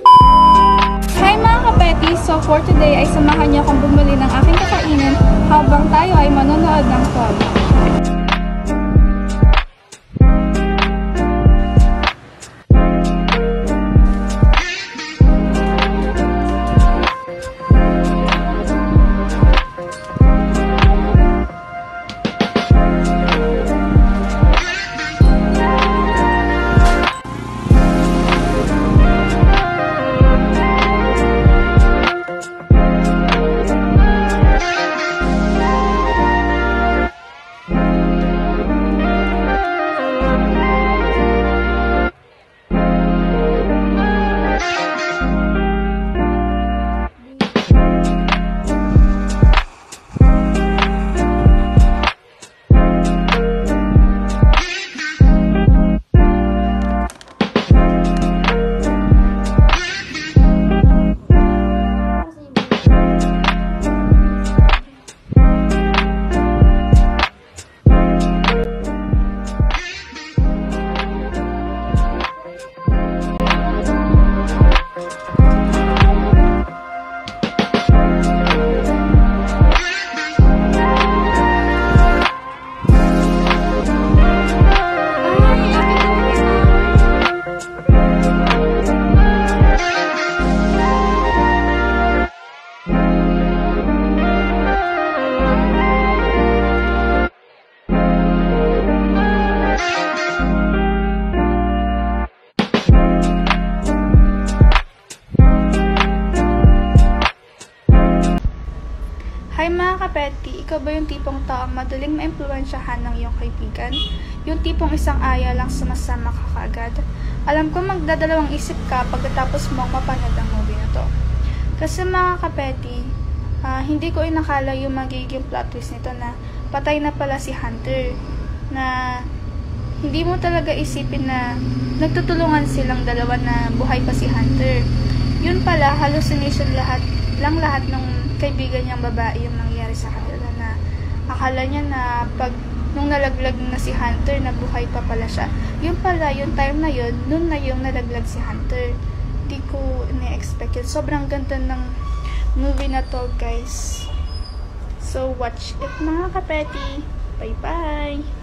Hi mga kapeti! So for today ay samahan niyo akong bumili ng aking kakainin habang tayo ay manonood ng film. Hi mga kapetki, ikaw ba yung tipong taong madaling maimpluwensyahan ng iyong kaibigan? Yung tipong isang aya lang sumasama ka kaagad? Alam ko magdadalawang isip ka pagkatapos mong mapanood ang movie na to. Kasi mga kapetki, hindi ko inakala yung magiging plot twist nito na patay na pala si Hunter. Na hindi mo talaga isipin na nagtutulungan silang dalawa na buhay pa si Hunter. Yun pala, hallucination lahat ng kaibigan niyang babae yung nangyari sa kanila, na akala niya na nung nalaglag na si Hunter, na buhay pa pala siya. Yun pala, yung time na yun, nun na yung nalaglag si Hunter. Di ko na-expect yun. Sobrang ganda ng movie na to, guys. So, watch it mga kapeti. Bye-bye!